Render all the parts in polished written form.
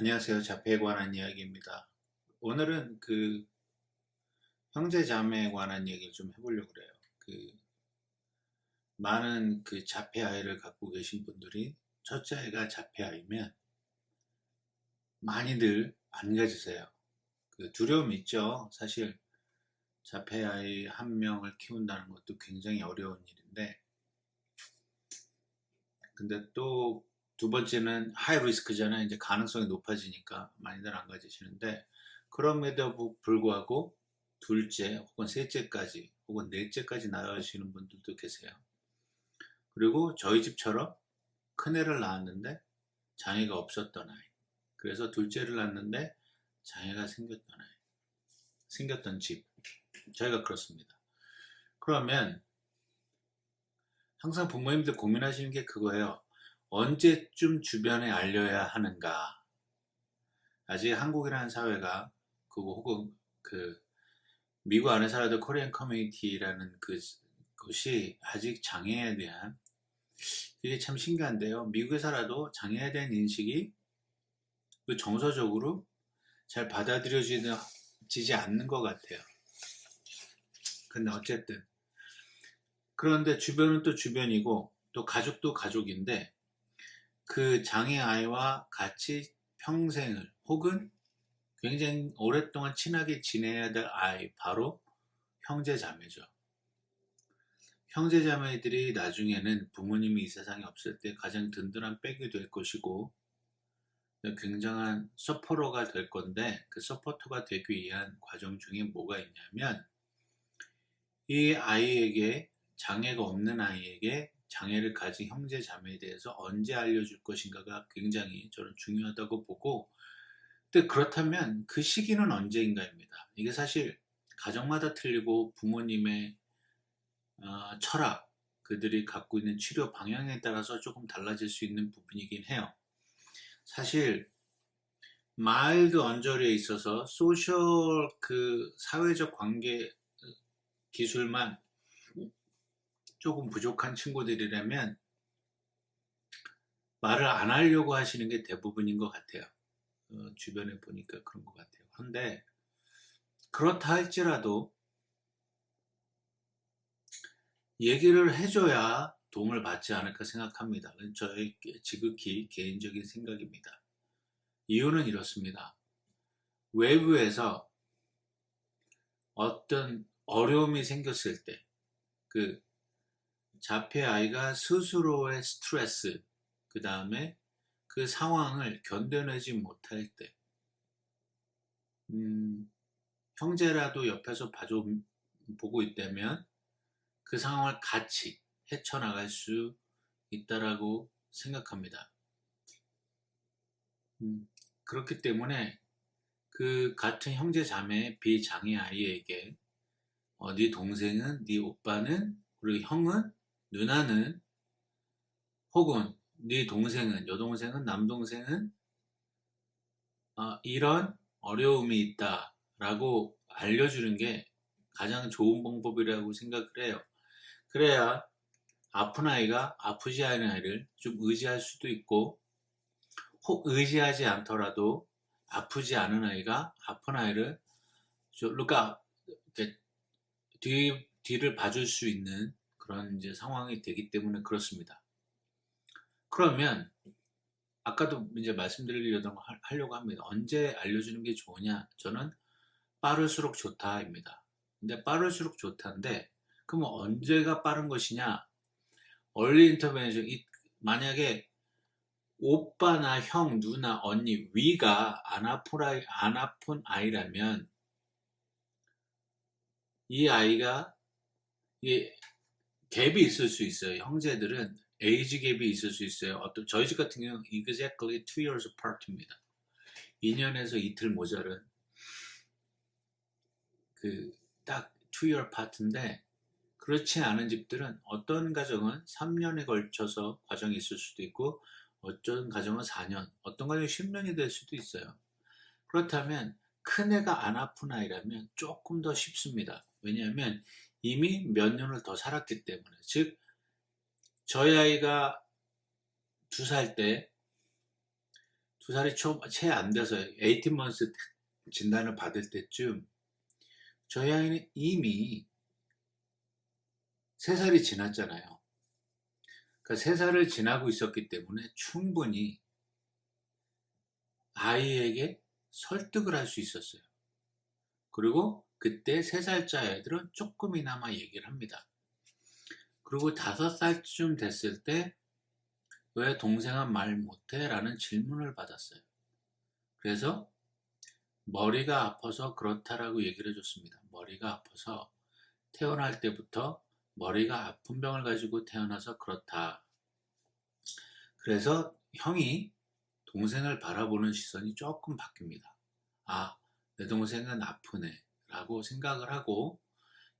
안녕하세요. 자폐에 관한 이야기입니다. 오늘은 형제 자매에 관한 얘기를 좀 해보려고 그래요. 많은 자폐 아이를 갖고 계신 분들이 첫째 아이가 자폐 아이면 많이들 안 가지세요. 두려움이 있죠. 사실 자폐 아이 한 명을 키운다는 것도 굉장히 어려운 일인데, 근데 또 두 번째는 하이 리스크잖아요. 이제 가능성이 높아지니까 많이들 안 가지시는데, 그럼에도 불구하고 둘째 혹은 셋째까지 혹은 넷째까지 낳으시는 분들도 계세요. 그리고 저희 집처럼 큰애를 낳았는데 장애가 없었던 아이, 그래서 둘째를 낳았는데 장애가 생겼던 집, 저희가 그렇습니다. 그러면 항상 부모님들 고민하시는 게 그거예요. 언제쯤 주변에 알려야 하는가. 아직 한국이라는 사회가, 그거 혹은 미국 안에 살아도 코리안 커뮤니티라는 곳이 아직 장애에 대한, 이게 참 신기한데요. 미국에 살아도 장애에 대한 인식이 정서적으로 잘 받아들여지지 않는 것 같아요. 근데 어쨌든 그런데 주변은 또 주변이고 또 가족도 가족인데, 그 장애 아이와 같이 평생을 혹은 굉장히 오랫동안 친하게 지내야 될 아이, 바로 형제자매죠. 형제자매들이 나중에는 부모님이 이 세상에 없을 때 가장 든든한 백이 될 것이고 굉장한 서포터가 될 건데, 그 서포터가 되기 위한 과정 중에 뭐가 있냐면, 이 아이에게, 장애가 없는 아이에게 장애를 가진 형제자매에 대해서 언제 알려줄 것인가가 굉장히 저는 중요하다고 보고, 근데 그렇다면 그 시기는 언제인가입니다. 이게 사실 가정마다 틀리고 부모님의 철학, 그들이 갖고 있는 치료 방향에 따라서 조금 달라질 수 있는 부분이긴 해요. 사실 마일드 언저리에 있어서 소셜, 사회적 관계 기술만 조금 부족한 친구들이라면 말을 안 하려고 하시는 게 대부분인 것 같아요. 주변에 보니까 그런 것 같아요. 그런데 그렇다 할지라도 얘기를 해줘야 도움을 받지 않을까 생각합니다. 저의 지극히 개인적인 생각입니다. 이유는 이렇습니다. 외부에서 어떤 어려움이 생겼을 때, 그 자폐 아이가 스스로의 스트레스, 그 다음에 그 상황을 견뎌내지 못할 때, 형제라도 옆에서 보고 있다면 그 상황을 같이 헤쳐나갈 수 있다라고 생각합니다. 그렇기 때문에 그 같은 형제 자매 비장애 아이에게 네 동생은, 네 오빠는, 그리고 형은, 누나는, 혹은 네 동생은, 여동생은, 남동생은 이런 어려움이 있다라고 알려주는 게 가장 좋은 방법이라고 생각을 해요. 그래야 아픈 아이가 아프지 않은 아이를 좀 의지할 수도 있고, 혹 의지하지 않더라도 아프지 않은 아이가 아픈 아이를 그러니까 뒤를 봐줄 수 있는 그런 이제 상황이 되기 때문에 그렇습니다. 그러면 아까도 이제 하려고 합니다. 언제 알려주는 게 좋으냐? 저는 빠를수록 좋다입니다. 근데 빠를수록 좋다인데, 그럼 언제가 빠른 것이냐? 얼리 인터벤션, 만약에 오빠나 형, 누나, 언니, 위가 안 아픈 아이라면, 이 아이가, 이 갭이 있을 수 있어요. 형제들은 에이지 갭이 있을 수 있어요. 저희 집 같은 경우는 exactly 2 years apart입니다. 2년에서 이틀 모자른 딱 2year apart인데, 그렇지 않은 집들은 어떤 가정은 3년에 걸쳐서 과정이 있을 수도 있고, 어떤 가정은 4년, 어떤 가정은 10년이 될 수도 있어요. 그렇다면 큰애가 안 아픈 아이라면 조금 더 쉽습니다. 왜냐하면 이미 몇 년을 더 살았기 때문에. 즉, 저희 아이가 2살 때 2살이 채 안 돼서 18months 진단을 받을 때쯤 저희 아이는 이미 3살이 지났잖아요. 그러니까 3살을 지나고 있었기 때문에 충분히 아이에게 설득을 할 수 있었어요. 그리고 그때 3살짜 애들은 조금이나마 얘기를 합니다. 그리고 5살쯤 됐을 때 왜 동생은 말 못해? 라는 질문을 받았어요. 그래서 머리가 아파서 그렇다라고 얘기를 해줬습니다. 머리가 아파서 태어날 때부터 머리가 아픈 병을 가지고 태어나서 그렇다. 그래서 형이 동생을 바라보는 시선이 조금 바뀝니다. 아, 내 동생은 아프네 라고 생각을 하고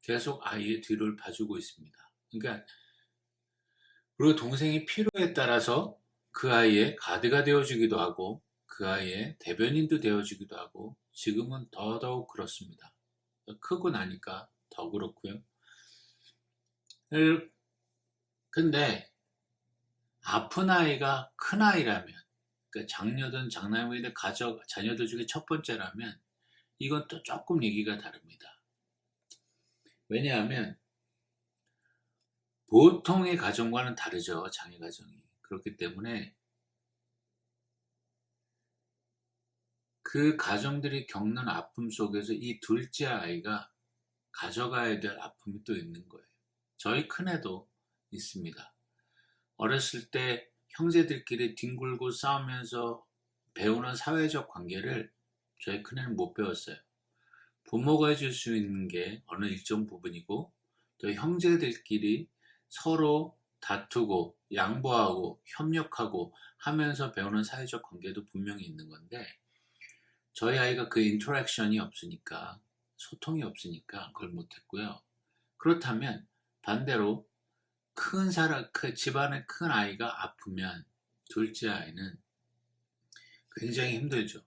계속 아이의 뒤를 봐주고 있습니다. 그러니까 그리고 동생이 필요에 따라서 그 아이의 가드가 되어주기도 하고 그 아이의 대변인도 되어주기도 하고 지금은 더더욱 그렇습니다. 크고 나니까 더 그렇고요. 근데 아픈 아이가 큰 아이라면, 그러니까 장녀든 장남이든 자녀들 중에 첫 번째라면 이건 또 조금 얘기가 다릅니다. 왜냐하면 보통의 가정과는 다르죠. 장애 가정이. 그렇기 때문에 그 가정들이 겪는 아픔 속에서 이 둘째 아이가 가져가야 될 아픔이 또 있는 거예요. 저희 큰애도 있습니다. 어렸을 때 형제들끼리 뒹굴고 싸우면서 배우는 사회적 관계를 저희 큰애는 못 배웠어요. 부모가 해줄 수 있는 게 어느 일정 부분이고 또 형제들끼리 서로 다투고 양보하고 협력하고 하면서 배우는 사회적 관계도 분명히 있는 건데 저희 아이가 그 인터랙션이 없으니까 소통이 없으니까 그걸 못했고요. 그렇다면 반대로 그 집안의 큰 아이가 아프면 둘째 아이는 굉장히 힘들죠.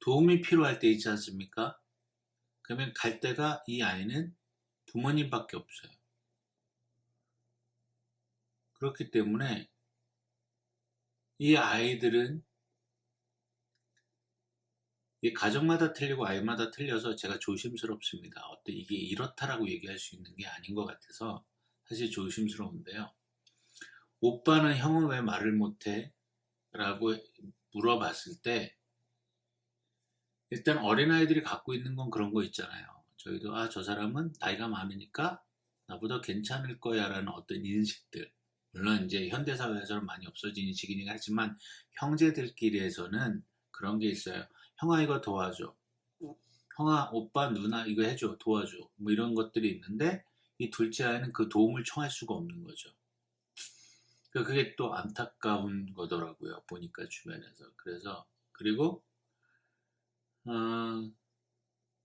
도움이 필요할 때 있지 않습니까? 그러면 갈 데가 이 아이는 부모님밖에 없어요. 그렇기 때문에 이 아이들은 이 가정마다 틀리고 아이마다 틀려서 제가 조심스럽습니다. 어때 이게 이렇다라고 얘기할 수 있는 게 아닌 것 같아서 사실 조심스러운데요. 오빠는 형은 왜 말을 못해? 라고 물어봤을 때 일단 어린아이들이 갖고 있는 건 그런 거 있잖아요. 저희도 저 사람은 나이가 많으니까 나보다 괜찮을 거야 라는 어떤 인식들. 물론 이제 현대사회에서는 많이 없어진 인식이긴 하지만 형제들끼리에서는 그런 게 있어요. 형아 이거 도와줘. 형아 오빠 누나 이거 해줘 도와줘. 뭐 이런 것들이 있는데 이 둘째 아이는 그 도움을 청할 수가 없는 거죠. 그게 또 안타까운 거더라고요. 보니까 주변에서. 그래서 그리고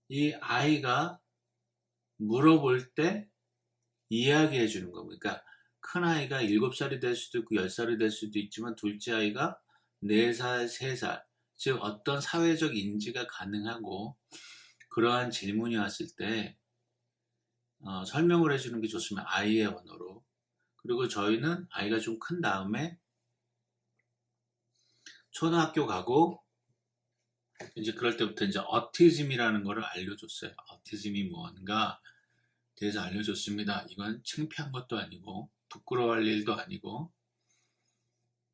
이 아이가 물어볼 때 이야기해 주는 거. 그러니까 큰 아이가 7살이 될 수도 있고 10살이 될 수도 있지만 둘째 아이가 4살, 3살. 즉 어떤 사회적 인지가 가능하고 그러한 질문이 왔을 때 설명을 해주는 게 좋으면 아이의 언어로. 그리고 저희는 아이가 좀 큰 다음에 초등학교 가고 이제 그럴 때부터 이제 어티즘이라는 거를 알려줬어요. 어티즘이 뭔가 대해서 알려줬습니다. 이건 창피한 것도 아니고 부끄러워할 일도 아니고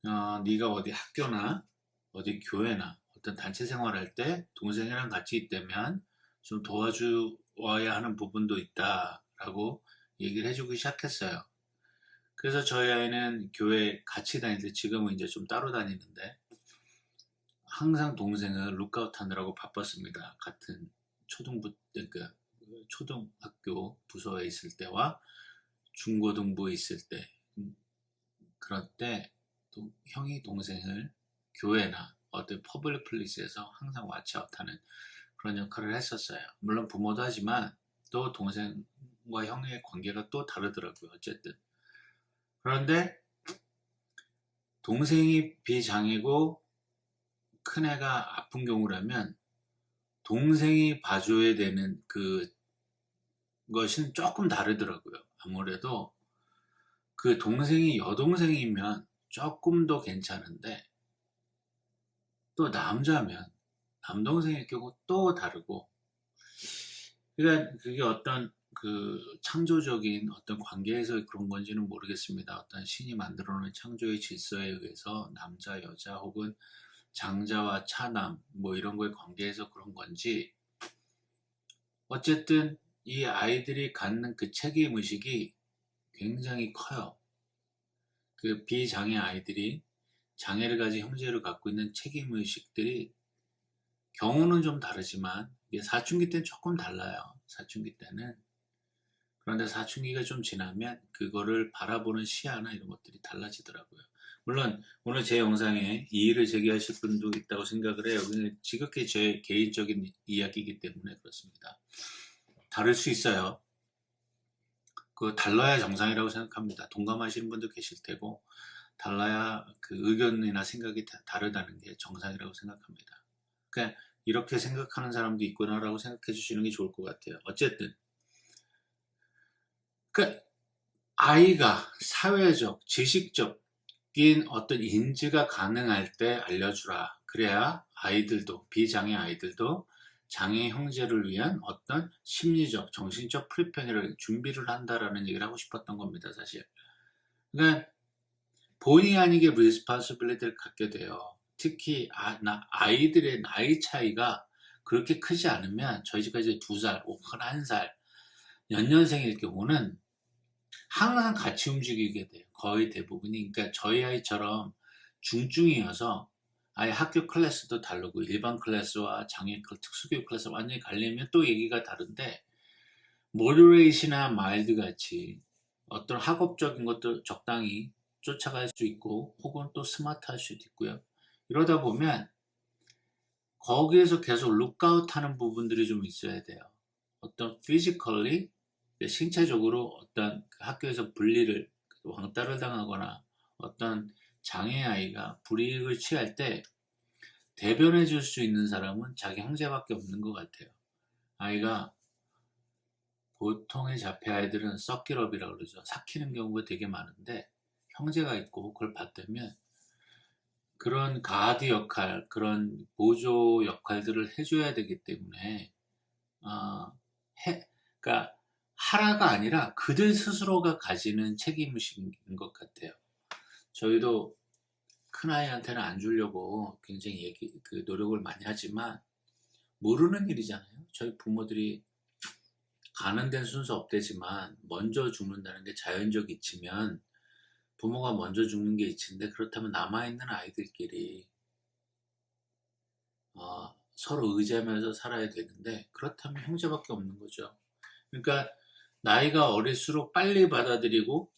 네가 어디 학교나 어디 교회나 어떤 단체 생활할 때 동생이랑 같이 있다면 좀 도와주어야 하는 부분도 있다라고 얘기를 해주기 시작했어요. 그래서 저희 아이는 교회 같이 다닐 때 지금은 이제 좀 따로 다니는데 항상 동생을 룩아웃 하느라고 바빴습니다. 같은 그러니까 초등학교 부서에 있을 때와 중고등부에 있을 때 그럴 때 또 형이 동생을 교회나 어떤 퍼블릭 플리스에서 항상 왓치아웃하는 그런 역할을 했었어요. 물론 부모도 하지만 또 동생과 형의 관계가 또 다르더라고요. 어쨌든 그런데 동생이 비장애고 큰애가 아픈 경우라면 동생이 봐줘야 되는 그것은 조금 다르더라고요. 아무래도 그 동생이 여동생이면 조금 더 괜찮은데 또 남자면 남동생의 경우 또 다르고, 그러니까 그게 어떤 그 창조적인 어떤 관계에서 그런 건지는 모르겠습니다. 어떤 신이 만들어 놓은 창조의 질서에 의해서 남자, 여자 혹은 장자와 차남 뭐 이런 거의 관계에서 그런 건지, 어쨌든 이 아이들이 갖는 그 책임의식이 굉장히 커요. 그 비장애 아이들이 장애를 가진 형제를 갖고 있는 책임의식들이 경우는 좀 다르지만, 이게 사춘기 때는 조금 달라요. 사춘기 때는. 그런데 사춘기가 좀 지나면 그거를 바라보는 시야나 이런 것들이 달라지더라고요. 물론 오늘 제 영상에 이의를 제기하실 분도 있다고 생각을 해요. 근데 지극히 제 개인적인 이야기이기 때문에 그렇습니다. 다를 수 있어요. 그 달라야 정상이라고 생각합니다. 동감하시는 분도 계실 테고, 달라야 그 의견이나 생각이 다르다는 게 정상이라고 생각합니다. 그냥 이렇게 생각하는 사람도 있구나라고 생각해 주시는 게 좋을 것 같아요. 어쨌든 그 아이가 사회적, 지식적인 어떤 인지가 가능할 때 알려주라. 그래야 아이들도, 비장애 아이들도 장애 형제를 위한 어떤 심리적, 정신적 프리페어를 준비를 한다라는 얘기를 하고 싶었던 겁니다, 사실. 그러니까 본의 아니게 리스폰시빌리티를 갖게 돼요. 특히 아이들의 나이 차이가 그렇게 크지 않으면, 저희 집까지 2살, 혹은 1살, 연년생일 경우는 항상 같이 움직이게 돼요. 거의 대부분이. 그러니까 저희 아이처럼 중증이어서 아예 학교 클래스도 다르고, 일반 클래스와 장애 특수교육 클래스 완전히 갈리면 또 얘기가 다른데, 모더레이시나 마일드 같이 어떤 학업적인 것도 적당히 쫓아갈 수 있고, 혹은 또 스마트할 수도 있고요. 이러다 보면 거기에서 계속 룩아웃 하는 부분들이 좀 있어야 돼요. 어떤 피지컬리, 신체적으로 어떤 학교에서 분리를, 왕따를 당하거나 어떤 장애아이가 불이익을 취할 때 대변해 줄 수 있는 사람은 자기 형제밖에 없는 것 같아요. 아이가, 보통의 자폐 아이들은 썩기럽이라고 그러죠. 삭히는 경우가 되게 많은데, 형제가 있고 그걸 봤다면 그런 가드 역할, 그런 보조 역할들을 해줘야 되기 때문에, 어, 그러니까 하라가 아니라 그들 스스로가 가지는 책임의식인 것 같아요. 저희도 큰아이한테는 안 주려고 굉장히 노력을 많이 하지만, 모르는 일이잖아요. 저희 부모들이 가는 데는 순서 없대지만 먼저 죽는다는 게 자연적 이치면, 부모가 먼저 죽는 게 이치인데, 그렇다면 남아있는 아이들끼리 서로 의지하면서 살아야 되는데, 그렇다면 형제밖에 없는 거죠. 그러니까 나이가 어릴수록 빨리 받아들이고,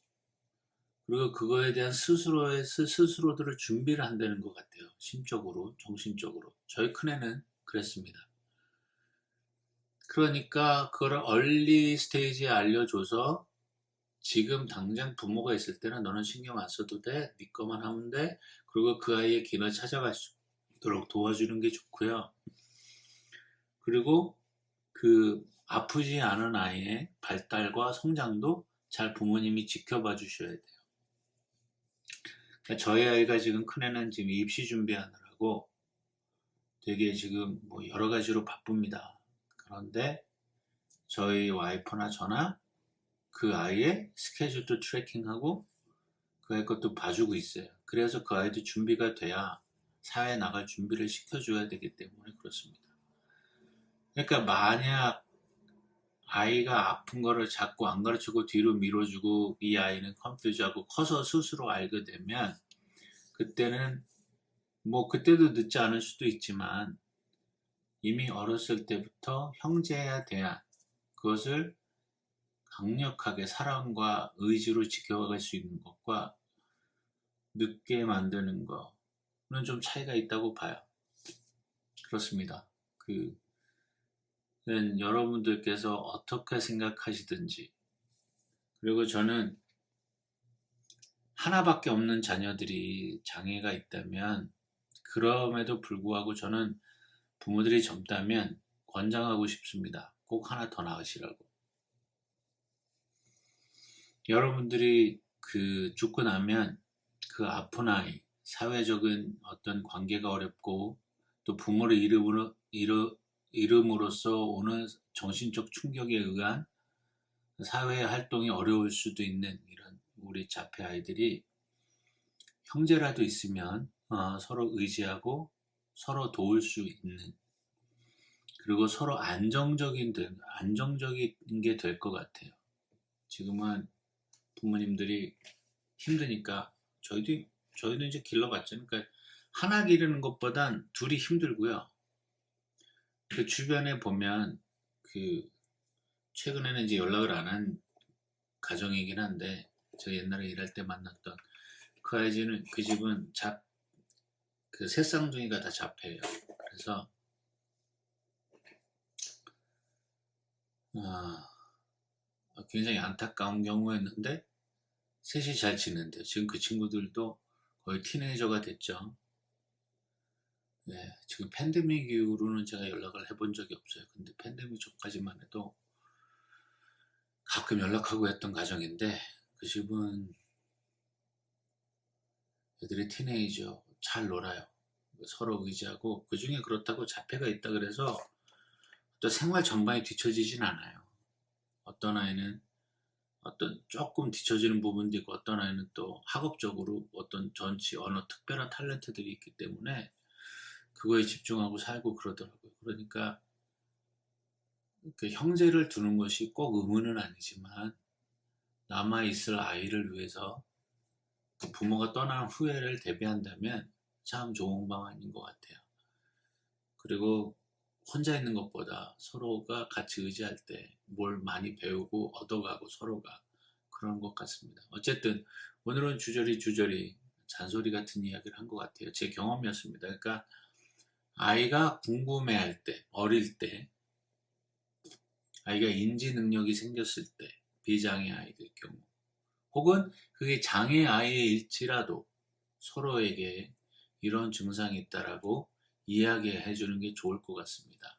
그리고 그거에 대한 스스로들을 준비를 한다는 것 같아요. 심적으로, 정신적으로. 저희 큰애는 그랬습니다. 그러니까 그걸 얼리 스테이지에 알려줘서, 지금 당장 부모가 있을 때는 너는 신경 안 써도 돼. 네 거만 하면 돼. 그리고 그 아이의 길을 찾아갈 수 있도록 도와주는 게 좋고요. 그리고 그 아프지 않은 아이의 발달과 성장도 잘 부모님이 지켜봐 주셔야 돼요. 그러니까 저희 아이가 지금, 큰애는 지금 입시 준비하느라고 되게 지금 뭐 여러 가지로 바쁩니다. 그런데 저희 와이프나 저나 그 아이의 스케줄도 트래킹하고 그 아이 것도 봐주고 있어요. 그래서 그 아이도 준비가 돼야 사회에 나갈 준비를 시켜줘야 되기 때문에 그렇습니다. 그러니까 만약 아이가 아픈 거를 자꾸 안 가르치고 뒤로 밀어주고, 이 아이는 컨퓨즈하고 커서 스스로 알게 되면, 그때는 뭐 그때도 늦지 않을 수도 있지만, 이미 어렸을 때부터 형제에 대한 그것을 강력하게 사랑과 의지로 지켜갈 수 있는 것과 늦게 만드는 거는 좀 차이가 있다고 봐요. 그렇습니다. 여러분들께서 어떻게 생각하시든지, 그리고 저는 하나밖에 없는 자녀들이 장애가 있다면, 그럼에도 불구하고 저는 부모들이 젊다면 권장하고 싶습니다. 꼭 하나 더 낳으시라고. 여러분들이 죽고 나면 그 아픈 아이, 사회적인 어떤 관계가 어렵고 또 부모를 잃음으로써 오는 정신적 충격에 의한 사회 활동이 어려울 수도 있는 이런 우리 자폐 아이들이 형제라도 있으면 서로 의지하고 서로 도울 수 있는, 그리고 서로 안정적인 게 될 것 같아요. 지금은 부모님들이 힘드니까 저희도 이제 길러봤죠. 그러니까 하나 기르는 것보단 둘이 힘들고요. 그 주변에 보면 그 최근에는 이제 연락을 안 한 가정이긴 한데, 제가 옛날에 일할 때 만났던 그 집은 그 세 쌍둥이가 다 자폐예요. 그래서 아, 굉장히 안타까운 경우였는데 셋이 잘 지낸대요. 지금 그 친구들도 거의 티네이저가 됐죠. 네, 지금 팬데믹 이후로는 제가 연락을 해본 적이 없어요. 근데 팬데믹 전까지만 해도 가끔 연락하고 했던 가정인데, 그 집은 애들이 티네이저 잘 놀아요. 서로 의지하고, 그 중에 그렇다고 자폐가 있다 그래서 또 생활 전반이 뒤처지진 않아요. 어떤 아이는 어떤 조금 뒤처지는 부분도 있고, 어떤 아이는 또 학업적으로 어떤 전치 언어 특별한 탤런트들이 있기 때문에 그거에 집중하고 살고 그러더라고요. 그러니까 그 형제를 두는 것이 꼭 의무는 아니지만 남아있을 아이를 위해서 그 부모가 떠난 후회를 대비한다면 참 좋은 방안인 것 같아요. 그리고 혼자 있는 것보다 서로가 같이 의지할 때 뭘 많이 배우고 얻어가고 서로가 그런 것 같습니다. 어쨌든 오늘은 주저리 잔소리 같은 이야기를 한 것 같아요. 제 경험이었습니다. 그러니까 아이가 궁금해할 때, 어릴 때, 아이가 인지 능력이 생겼을 때, 비장애 아이들 경우, 혹은 그게 장애 아이일지라도 서로에게 이런 증상이 있다라고 이야기해 주는 게 좋을 것 같습니다.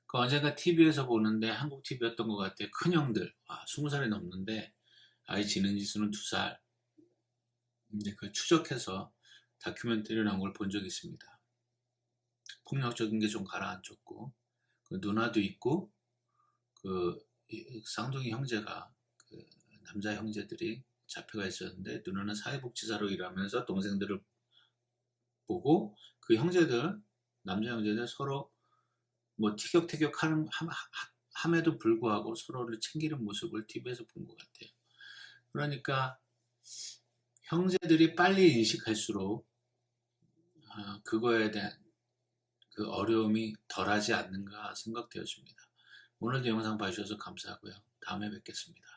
그 언젠가 TV에서 보는데, 한국 TV였던 것 같아요. 큰형들, 20살이 넘는데 아이 지능 지수는 2살. 근데 그걸 추적해서 다큐멘터리 나온 걸 본 적이 있습니다. 폭력적인 게 좀 가라앉혔고, 그 누나도 있고, 그 쌍둥이 형제가, 그 남자 형제들이 자폐가 있었는데, 누나는 사회복지사로 일하면서 동생들을 보고, 그 형제들, 남자 형제들 서로 뭐 티격태격 함에도 불구하고 서로를 챙기는 모습을 TV에서 본 것 같아요. 그러니까 형제들이 빨리 인식할수록 그거에 대한 그 어려움이 덜하지 않는가 생각되었습니다. 오늘도 영상 봐주셔서 감사하고요. 다음에 뵙겠습니다.